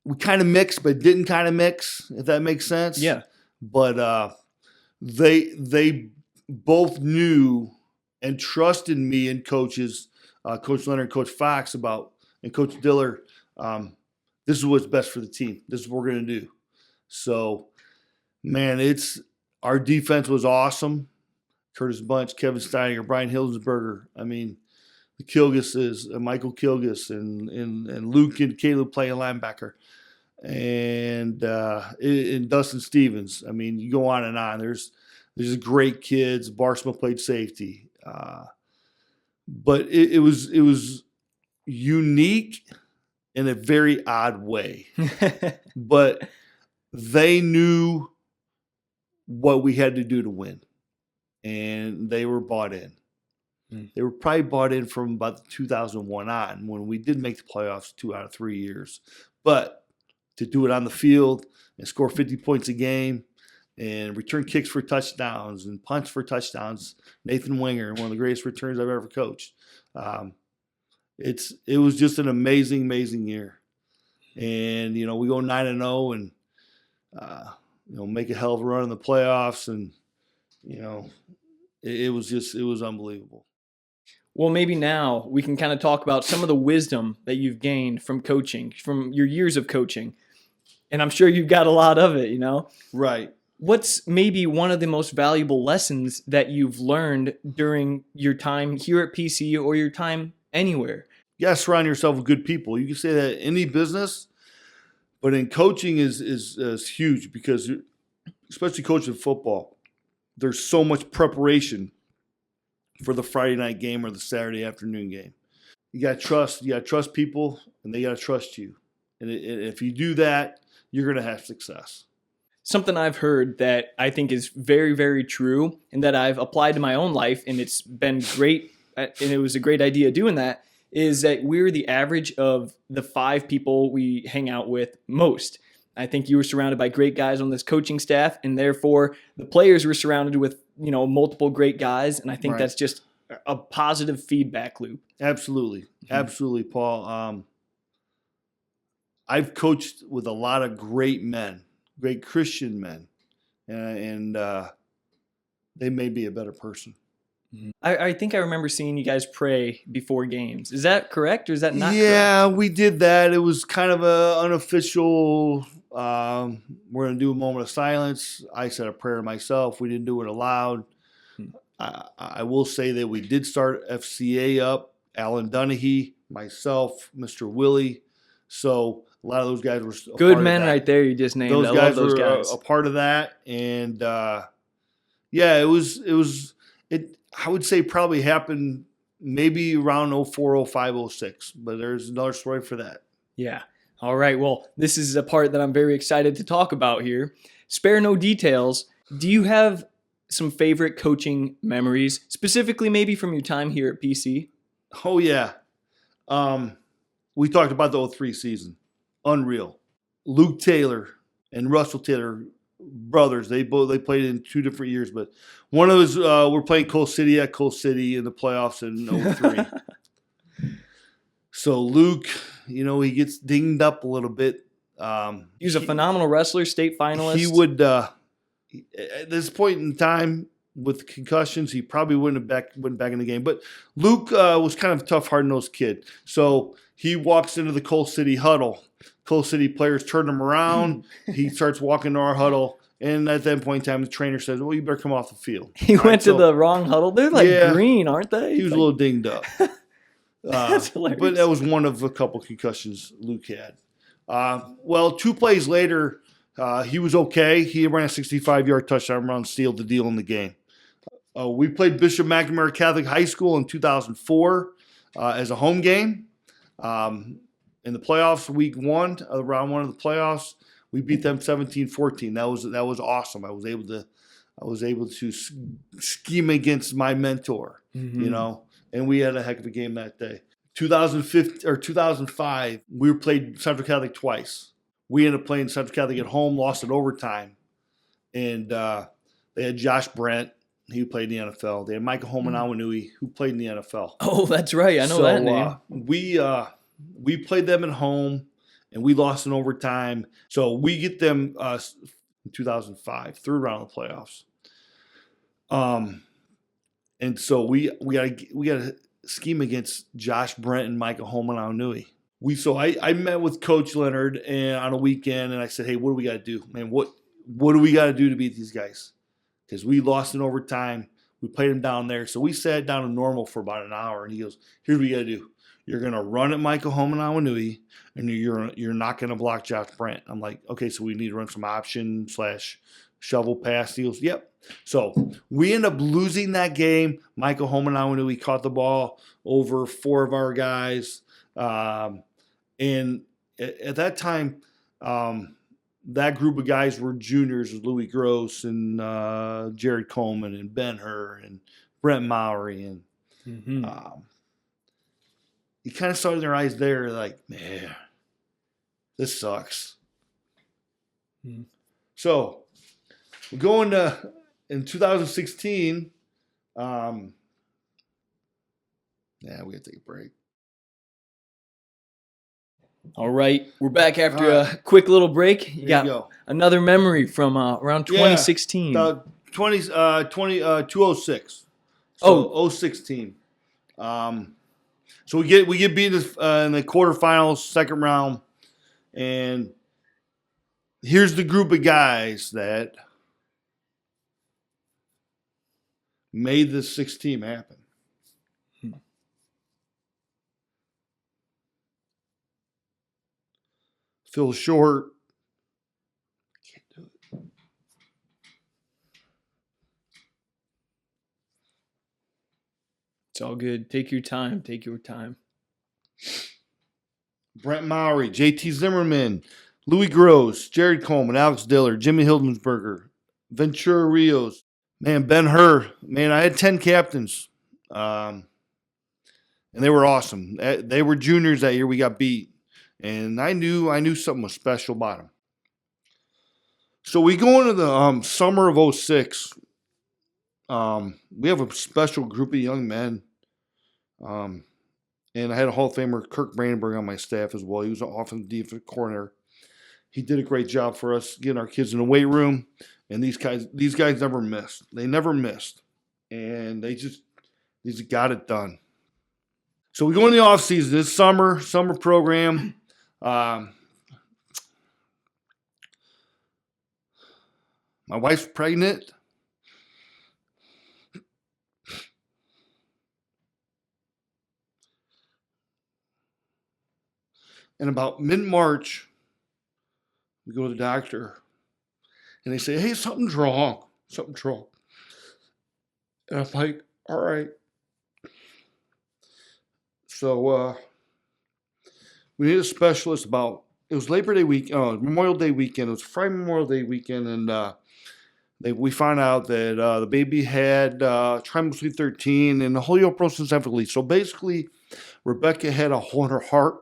we kind of mixed, but didn't kind of mix, if that makes sense.
Yeah.
But they both knew and trusted me and coaches, Coach Leonard and Coach Fox, and Coach Diller, this is what's best for the team. This is what we're going to do. So, man, our defense was awesome. Curtis Bunch, Kevin Steininger, Brian Hildensberger. I mean, the Kilguses, Michael Kilgus, and Luke and Caleb playing linebacker, and Dustin Stevens. I mean, you go on and on. There's great kids. Barsma played safety, but it was unique in a very odd way. But they knew what we had to do to win, and they were bought in. They were probably bought in from about 2001 on, when we did make the playoffs 2 out of 3 years. But to do it on the field and score 50 points a game and return kicks for touchdowns and punts for touchdowns, Nathan Winger, one of the greatest returns I've ever coached. It was just an amazing, amazing year. And, we go 9-0 and, make a hell of a run in the playoffs. And, it was unbelievable.
Well, maybe now we can kind of talk about some of the wisdom that you've gained from coaching, from your years of coaching. And I'm sure you've got a lot of it,
Right.
What's maybe one of the most valuable lessons that you've learned during your time here at PC or your time anywhere?
You got to surround yourself with good people. You can say that in any business, but in coaching is huge, because especially coaching football, there's so much preparation for the Friday night game or the Saturday afternoon game. You got to trust people, and they got to trust you. And if you do that, you're going to have success.
Something I've heard that I think is very, very true, and that I've applied to my own life, and it's been great, and it was a great idea doing that, is that we're the average of the 5 people we hang out with most. I think you were surrounded by great guys on this coaching staff, and therefore the players were surrounded with, multiple great guys. And I think That's just a positive feedback loop.
Absolutely. Mm-hmm. Absolutely, Paul. I've coached with a lot of great men, great Christian men, and they made me a better person.
I think I remember seeing you guys pray before games. Is that correct or is that not
Yeah,
correct?
we did that. It was kind of a unofficial. We're going to do a moment of silence. I said a prayer myself. We didn't do it aloud. I will say that we did start FCA up. Alan Dunahee, myself, Mr. Willie. So a lot of those guys were a
Good
part
men
of that.
right there you just named.
Those
I
guys
love those
were
guys.
a part of that, and yeah, it was. I would say probably happened maybe around 04, 05, 06, but there's another story for that.
Yeah. All right. Well, this is a part that I'm very excited to talk about here. Spare no details. Do you have some favorite coaching memories, specifically maybe from your time here at PC?
Oh yeah, we talked about the 03 season, unreal. Luke Taylor and Russell Taylor, brothers. They played in 2 different years, but one of us we're playing Coal City at Coal City in the playoffs in 03. So Luke, he gets dinged up a little bit.
He was a phenomenal wrestler, state finalist.
He would at this point in time with concussions, he probably went back in the game. But Luke was kind of a tough, hard-nosed kid. So he walks into the Coal City huddle. Coal City players turn him around. He starts walking to our huddle. And at that point in time, the trainer says, well, you better come off the field.
He went to the wrong huddle. They're like green, aren't they?
He was a little dinged up.
That's hilarious.
But that was one of a couple concussions Luke had. Well, 2 plays later, he was okay. He ran a 65-yard touchdown run, sealed the deal in the game. We played Bishop McNamara Catholic High School in 2004 as a home game. In the playoffs, week 1, round 1 of the playoffs, we beat them 17-14. That was awesome. I was able to scheme against my mentor, and we had a heck of a game that day. 2005, we played Central Catholic twice. We ended up playing Central Catholic at home, lost in overtime, and they had Josh Brent. He played in the NFL. They had Michael Homenawanui, who played in the NFL.
Oh, that's right. I know that name.
We played them at home, and we lost in overtime. So we get them in 2005, third round of the playoffs. And so we got to scheme against Josh Brent and Michael Homenawanui. I met with Coach Leonard on a weekend, and I said, hey, what do we got to do? Man, what do we got to do to beat these guys? Because we lost in overtime. We played them down there. So we sat down to normal for about an hour, and he goes, here's what you got to do. You're going to run at Michael Homenawanui, and you're not going to block Josh Brent. I'm like, okay, so we need to run some option/shovel pass. He goes, yep. So we end up losing that game. Michael Homenawanui caught the ball over 4 of our guys. And at that time, that group of guys were juniors, Louis Gross and Jared Coleman and Ben Hur and Brent Mowry. And you kind of saw in their eyes there like, man, this sucks. So we're going to, in 2016, we got to take a break.
All right, we're back after a quick little break. You got another memory from around 2016.
206. So 016. So we get beat in the quarterfinals, second round, and here's the group of guys that made the 6 team happen. Phil Short. Can't do it.
It's all good. Take your time. Take your time.
Brent Mowry, JT Zimmerman, Louis Gross, Jared Coleman, Alex Diller, Jimmy Hildensberger, Ventura Rios. Man, Ben Hur. Man, I had 10 captains. And they were awesome. They were juniors that year. We got beat. And I knew something was special about them. So we go into the summer of 06. We have a special group of young men. And I had a Hall of Famer, Kirk Brandenburg, on my staff as well. He was an offensive defensive coordinator. He did a great job for us getting our kids in the weight room. And these guys never missed. They never missed. And they just These got it done. So we go in the off season. This summer program. My wife's pregnant. And about mid-March, we go to the doctor, and they say, hey, something's wrong. Something's wrong. And I'm like, all right. So we need a specialist it was Labor Day week, Memorial Day weekend. It was Friday Memorial Day weekend, and we found out that the baby had trimethylene 13 and the holioprosencephaly. So basically, Rebecca had a hole in her heart.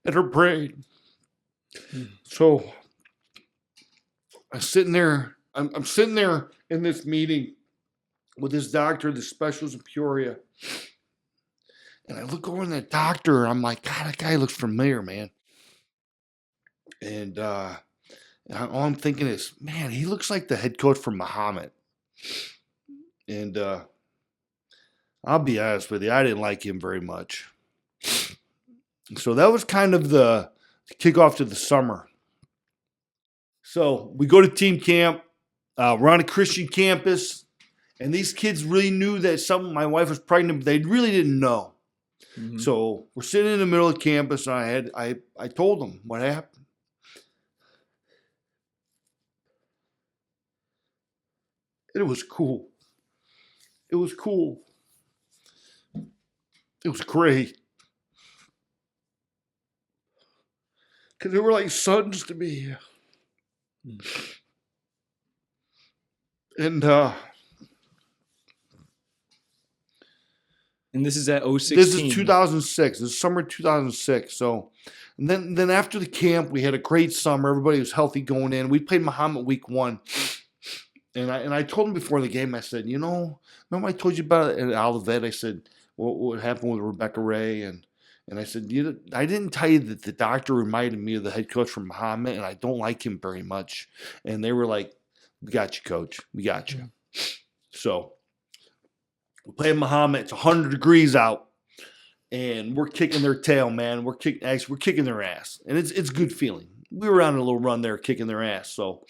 And her brain. So I'm sitting there in this meeting with this doctor, this specialist in Peoria. And I look over at that doctor, and I'm like, God, that guy looks familiar, man. And all I'm thinking is, man, he looks like the head coach from Muhammad. And I'll be honest with you, I didn't like him very much. So that was kind of the kickoff to the summer. So we go to team camp. We're on a Christian campus. And these kids really knew that my wife was pregnant, but they really didn't know. Mm-hmm. So we're sitting in the middle of campus, and I told them what happened. It was cool. It was cool. It was great. Because they were like sons to me. And
this is at 016.
This is 2006. This is summer 2006. So, and then after the camp, we had a great summer. Everybody was healthy going in. We played Muhammad week 1. And I told him before the game, I said, remember I told you about it at Olivet? I said, what happened with Rebecca Ray? And I said, I didn't tell you that the doctor reminded me of the head coach from Muhammad, and I don't like him very much. And they were like, we got you, coach. We got you. So we play Muhammad. It's 100 degrees out, and we're kicking their tail, man. We're kicking their ass, and it's a good feeling. We were on a little run there, kicking their ass. So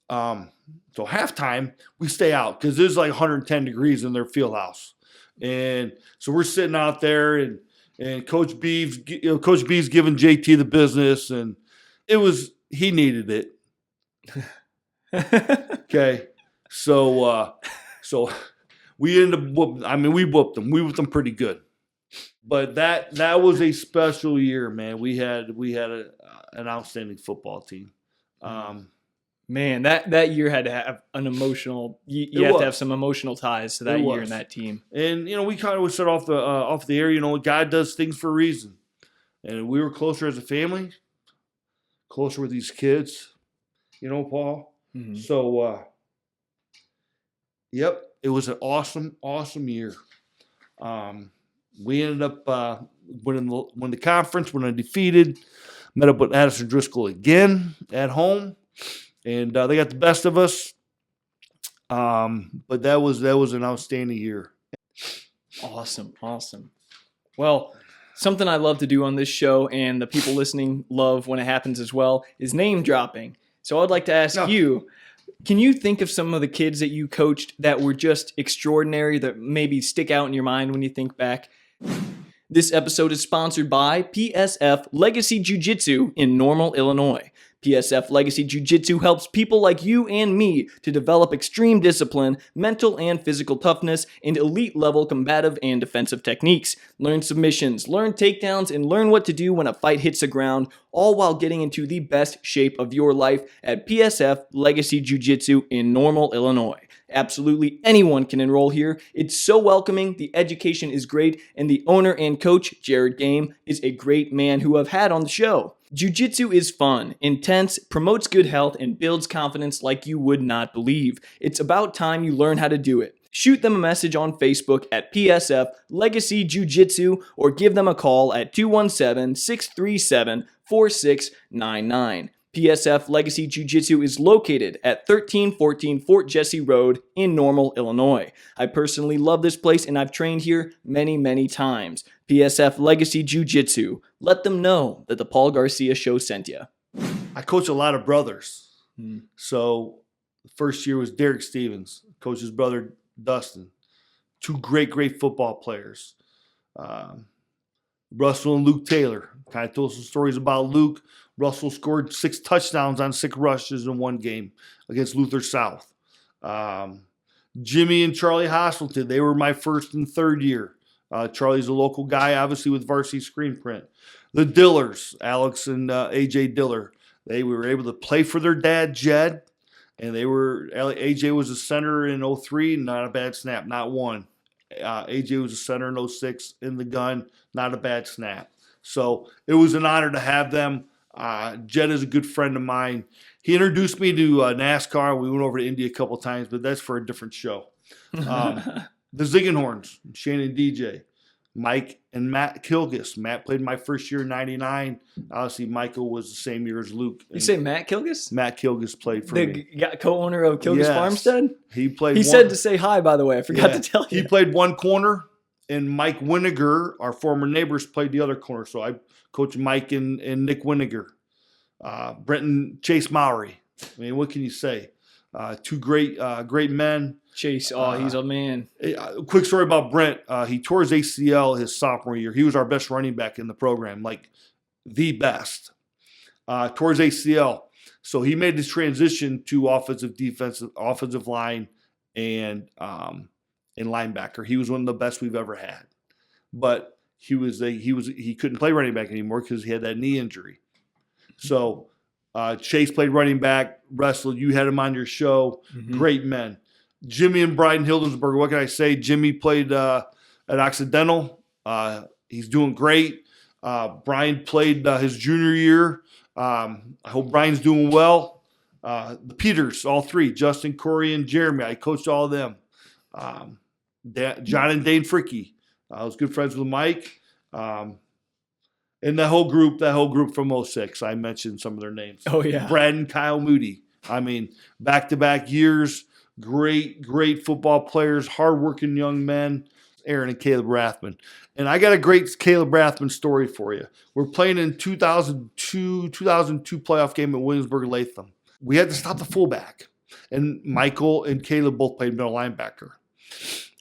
halftime we stay out because there's like 110 degrees in their field house, and so we're sitting out there, and Coach B's giving JT the business, and he needed it. Okay, so we ended up whooping. We whooped them. We whooped them pretty good. But that was a special year, man. We had an outstanding football team.
Man, that year had to have an emotional. You have to have some emotional ties to that year and that team.
And we kind of set off the air. God does things for a reason, and we were closer as a family, closer with these kids. Paul. Mm-hmm. So, yep, it was an awesome year. We ended up winning the conference, went undefeated. Met up with Addison Driscoll again at home. And they got the best of us, but that was an outstanding year.
Awesome. Well, something I love to do on this show, and the people listening love when it happens as well, is name dropping. So I'd like to ask you, can you think of some of the kids that you coached that were just extraordinary, that maybe stick out in your mind when you think back? This episode is sponsored by PSF Legacy Jiu-Jitsu in Normal, Illinois. PSF Legacy Jiu-Jitsu helps people like you and me to develop extreme discipline, mental and physical toughness, and elite-level combative and defensive techniques. Learn submissions, learn takedowns, and learn what to do when a fight hits the ground, all while getting into the best shape of your life at PSF Legacy Jiu-Jitsu in Normal, Illinois. Absolutely anyone can enroll here. It's so welcoming, the education is great, and the owner and coach, Jared Game, is a great man who I've had on the show. Jiu-Jitsu is fun, intense, promotes good health, and builds confidence like you would not believe. It's about time you learn how to do it. Shoot them a message on Facebook at PSF Legacy Jiu-Jitsu or give them a call at 217-637-4699. PSF Legacy Jiu-Jitsu is located at 1314 Fort Jesse Road in Normal, Illinois. I personally love this place and I've trained here many, many times. PSF Legacy Jiu-Jitsu. Let them know that the Paul Garcia Show sent you.
I coach a lot of brothers. So the first year was Derek Stevens, coach his brother Dustin. Two great football players. Russell and Luke Taylor. Kind of told some stories about Luke. Russell scored 6 touchdowns on 6 rushes in one game against Luther South. Jimmy and Charlie Hasselton, they were my first and third year. Charlie's a local guy, obviously, with varsity screen print. The Dillers, Alex and AJ Diller, they were able to play for their dad, Jed, and AJ was a center in 03, not a bad snap, not one. AJ was a center in 06 in the gun, not a bad snap. So it was an honor to have them. Jed is a good friend of mine. He introduced me to NASCAR. We went over to Indy a couple times, but that's for a different show. The Ziegenhorns, Shane and DJ, Mike and Matt Kilgus. Matt played my first year in 99. Obviously, Michael was the same year as Luke.
You say Matt Kilgus?
Matt Kilgus played for me.
The co-owner of Kilgus Farmstead?
He played.
He said to say hi, by the way. I forgot to tell you.
He played one corner, and Mike Winiger, our former neighbors, played the other corner. So I coached Mike and Nick Winiger. Brenton Chase Mowry. I mean, what can you say? Two great men.
Chase, he's a man.
Quick story about Brent. He tore his ACL his sophomore year. He was our best running back in the program, like the best. Tore his ACL. So he made this transition to offensive line, and linebacker. He was one of the best we've ever had. But he couldn't play running back anymore because he had that knee injury. So Chase played running back, wrestled. You had him on your show. Mm-hmm. Great men. Jimmy and Brian Hildensberger, what can I say? Jimmy played at Occidental. He's doing great. Brian played his junior year. I hope Brian's doing well. The Peters, all three, Justin, Corey, and Jeremy. I coached all of them. John and Dane Fricky. I was good friends with Mike. And that whole group from 06, I mentioned some of their names.
Oh, yeah.
Brad and Kyle Moody. I mean, back-to-back years, great football players, hardworking young men, Aaron and Caleb Rathbun. And I got a great Caleb Rathbun story for you. We're playing in 2002 playoff game at Williamsburg-Latham. We had to stop the fullback. And Michael and Caleb both played middle linebacker.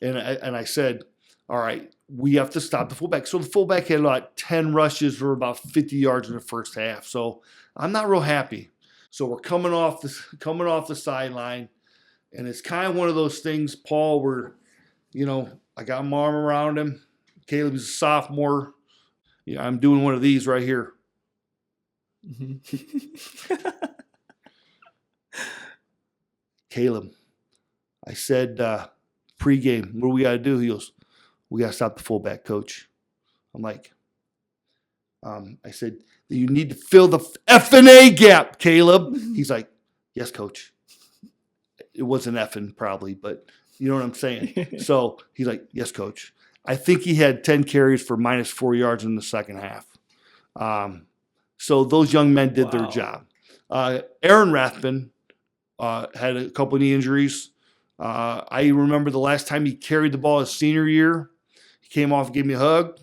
And I said, all right, we have to stop the fullback. So the fullback had like 10 rushes for about 50 yards in the first half. So I'm not real happy. So we're coming off the sideline, and it's kind of one of those things, Paul, where, I got my arm around him. Caleb's a sophomore. I'm doing one of these right here. Mm-hmm. Caleb, I said pregame, what do we got to do? He goes, we got to stop the fullback, coach. I'm like, I said, you need to fill the F&A gap, Caleb. He's like, yes, coach. It wasn't effing probably, but you know what I'm saying? So he's like, yes, coach. I think he had 10 carries for -4 yards in the second half. So those young men did their job. Aaron Rathbun had a couple of knee injuries. I remember the last time he carried the ball his senior year. He came off and gave me a hug,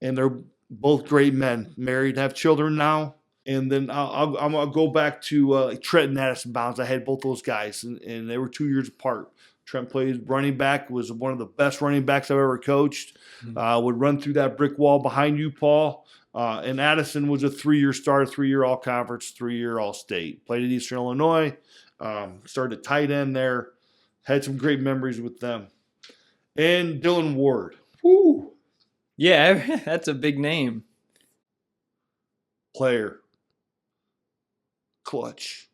and they're both great men, married, have children now. And then I'm going to go back to Trent and Addison Bounds. I had both those guys, and they were 2 years apart. Trent played running back, was one of the best running backs I've ever coached. Would run through that brick wall behind you, Paul. And Addison was a 3-year starter, 3-year all-conference, 3-year all-state. Played at Eastern Illinois, started at tight end there. Had some great memories with them. And Dylan Ward. Woo!
Yeah, that's a big name.
Player. Clutch.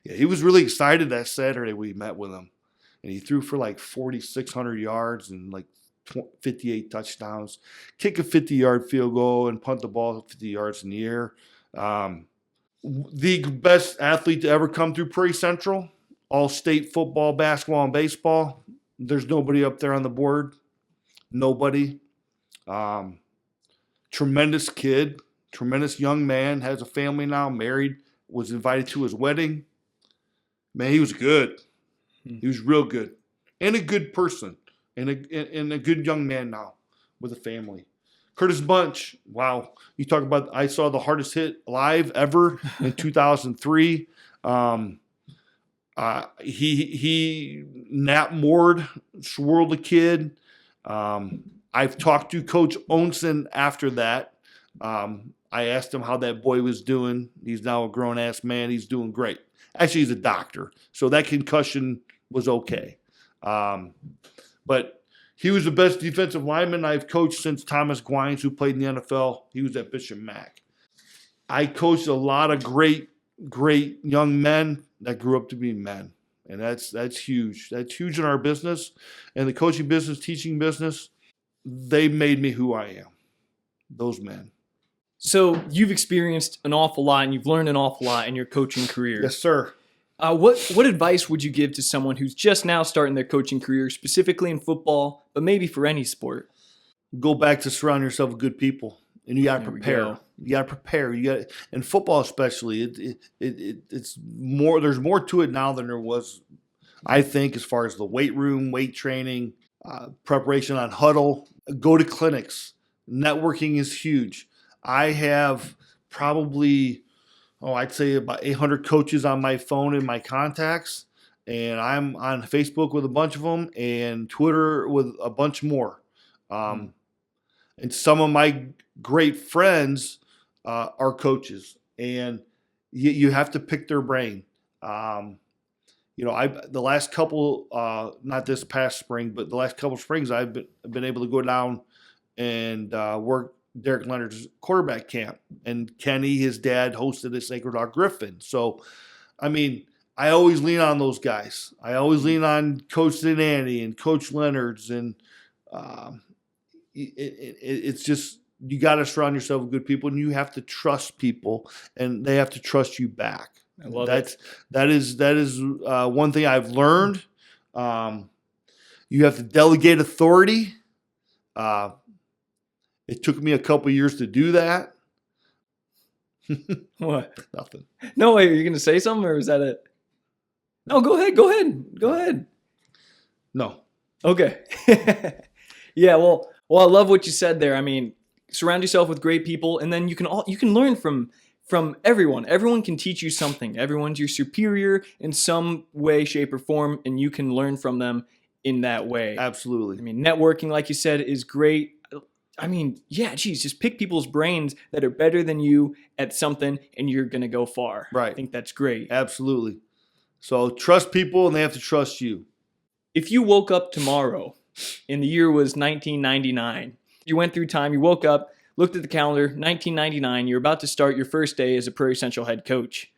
Yeah, he was really excited that Saturday we met with him. And he threw for like 4,600 yards and like 58 touchdowns. Kick a 50-yard field goal and punt the ball 50 yards in the air. The best athlete to ever come through Prairie Central. All-state football, basketball, and baseball. There's nobody up there on the board. Nobody. Tremendous kid, tremendous young man, has a family now, married, was invited to his wedding. Man, he was good. He was real good. And a good person. And a good young man now with a family. Curtis Bunch, wow. You talk about, I saw the hardest hit live ever in 2003. He nap moored, swirled a kid. I've talked to Coach Onsen after that. I asked him how that boy was doing. He's now a grown-ass man. He's doing great. Actually, he's a doctor, so that concussion was okay. But he was the best defensive lineman I've coached since Thomas Gwines, who played in the NFL. He was at Bishop Mack. I coached a lot of great young men that grew up to be men. And that's huge. That's huge in our business. And the coaching business, teaching business, they made me who I am. Those men.
So you've experienced an awful lot and you've learned an awful lot in your coaching career.
Yes, sir.
What advice would you give to someone who's just now starting their coaching career, specifically in football, but maybe for any sport?
Go back to surround yourself with good people. And you got to prepare. You got to prepare. You got, in football especially, it's more. There's more to it now than there was, I think, as far as the weight room, weight training, preparation on huddle. Go to clinics. Networking is huge. I have probably, I'd say about 800 coaches on my phone in my contacts, and I'm on Facebook with a bunch of them and Twitter with a bunch more. And some of my great friends are coaches, and you have to pick their brain. The last couple, not this past spring, but the last couple springs, I've been able to go down and work Derek Leonard's quarterback camp. And Kenny, his dad, hosted a Sacred Heart Griffin. So, I mean, I always lean on those guys. I always lean on Coach Zanani and Coach Leonard's, and it's just, you got to surround yourself with good people, and you have to trust people, and they have to trust you back.
I love
it. That is one thing I've learned. You have to delegate authority. It took me a couple years to do that.
What?
Nothing.
No, wait, are you going to say something, or is that it? No, go ahead.
No.
Okay. Yeah, well, I love what you said there. I mean, surround yourself with great people, and then you can learn from everyone. Everyone can teach you something. Everyone's your superior in some way, shape, or form, and you can learn from them in that way.
Absolutely.
I mean, networking, like you said, is great. I mean, yeah, geez, just pick people's brains that are better than you at something, and you're going to go far.
Right.
I think that's great.
Absolutely. So trust people, and they have to trust you.
If you woke up tomorrow and the year was 1999, you went through time, you woke up, looked at the calendar, 1999, you're about to start your first day as a Prairie Central head coach.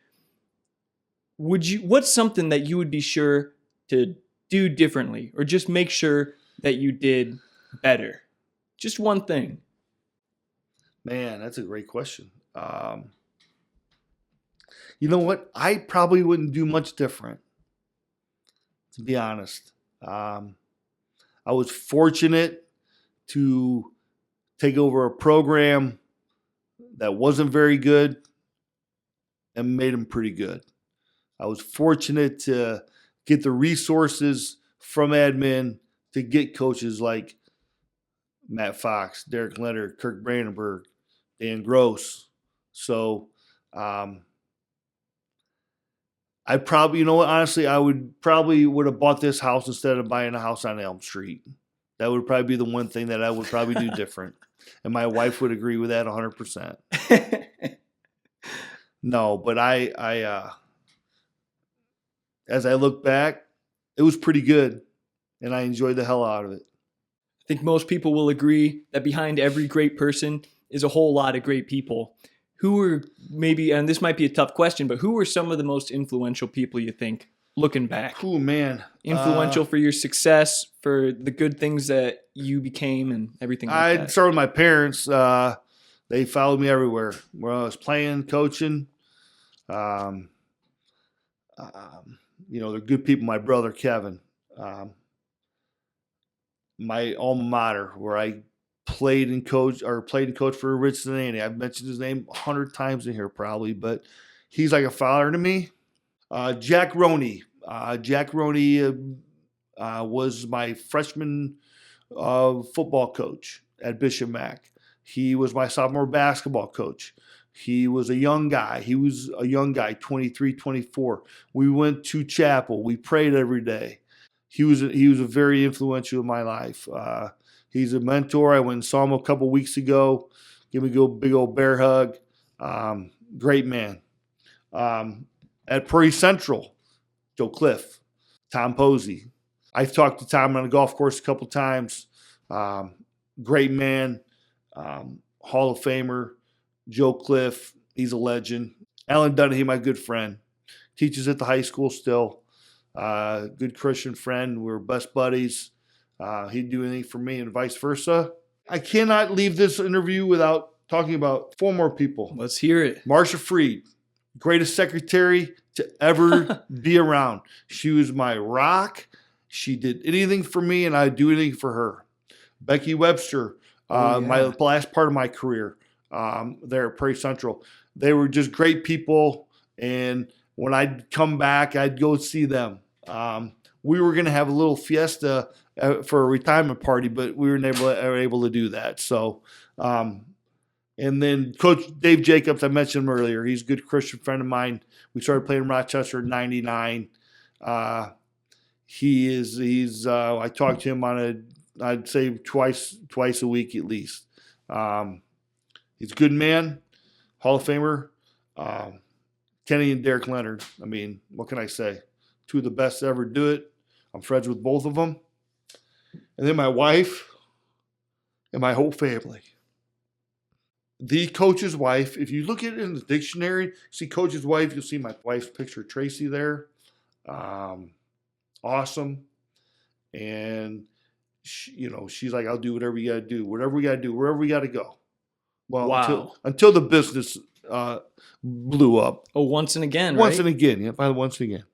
What's something that you would be sure to do differently, or just make sure that you did better? Just one thing.
Man, that's a great question. You know what? I probably wouldn't do much different, to be honest. I was fortunate to take over a program that wasn't very good and made them pretty good. I was fortunate to get the resources from admin to get coaches like Matt Fox, Derek Leonard, Kirk Brandenburg, Dan Gross. So I probably, honestly, I would have bought this house instead of buying a house on Elm Street. That would probably be the one thing that I would probably do different. And my wife would agree with that 100%. No, but I as I look back, it was pretty good, and I enjoyed the hell out of it.
I think most people will agree that behind every great person is a whole lot of great people. Who were maybe, and this might be a tough question, but who were some of the most influential people you think, looking back?
Oh, man.
Influential for your success, for the good things that you became and everything like that?
I'd start with my parents. They followed me everywhere. Where I was playing, coaching. They're good people. My brother, Kevin. My alma mater, where I played and coached for Richardson A&A. I've mentioned his name 100 times in here probably, but he's like a father to me. Jack Roney. Jack Roney was my freshman football coach at Bishop Mack. He was my sophomore basketball coach. He was a young guy. 23, 24. We went to chapel. We prayed every day. He was a very influential in my life. He's a mentor. I went and saw him a couple weeks ago. Give me a big old bear hug. Great man. At Prairie Central, Joe Cliff, Tom Posey. I've talked to Tom on the golf course a couple times. Great man, Hall of Famer. Joe Cliff, he's a legend. Alan Dunahee, my good friend, teaches at the high school still. Good Christian friend. We're best buddies. He'd do anything for me and vice versa. I cannot leave this interview without talking about 4 more people.
Let's hear it.
Marcia Freed, greatest secretary to ever be around. She was my rock. She did anything for me, and I'd do anything for her. Becky Webster, my last part of my career there at Prairie Central. They were just great people, and when I'd come back, I'd go see them. We were going to have a little fiesta for a retirement party, but we were able to do that. So, and then Coach Dave Jacobs, I mentioned him earlier. He's a good Christian friend of mine. We started playing in Rochester in '99. He's I talk to him I'd say twice a week at least. He's a good man, Hall of Famer. Kenny and Derek Leonard. I mean, what can I say? 2 of the best to ever do it. I'm friends with both of them. And then my wife and my whole family. The coach's wife, if you look at it in the dictionary, see coach's wife, you'll see my wife's picture, Tracy, there. Awesome. And, she's like, I'll do whatever you got to do, whatever we got to do, wherever we got to go. Well,
wow.
Until the business blew up.
Oh, once and again,
Once
right?
and again. Yeah, once and again.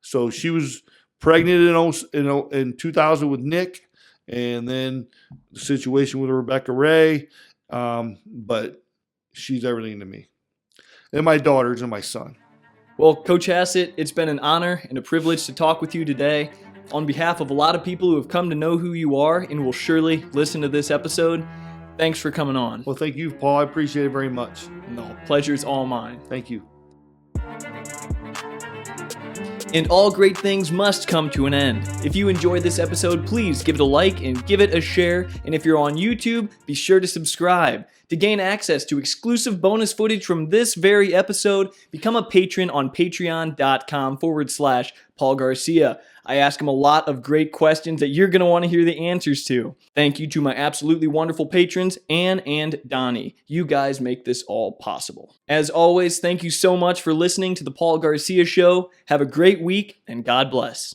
So she was pregnant in 2000 with Nick, and then the situation with Rebecca Ray. But she's everything to me. And my daughters and my son.
Well, Coach Hassett, it's been an honor and a privilege to talk with you today. On behalf of a lot of people who have come to know who you are and will surely listen to this episode, thanks for coming on.
Well, thank you, Paul. I appreciate it very much.
No, pleasure's all mine.
Thank you.
And all great things must come to an end. If you enjoyed this episode, please give it a like and give it a share. And if you're on YouTube, be sure to subscribe. To gain access to exclusive bonus footage from this very episode, become a patron on patreon.com/Paul Garcia. I ask him a lot of great questions that you're going to want to hear the answers to. Thank you to my absolutely wonderful patrons, Ann and Donnie. You guys make this all possible. As always, thank you so much for listening to The Paul Garcia Show. Have a great week, and God bless.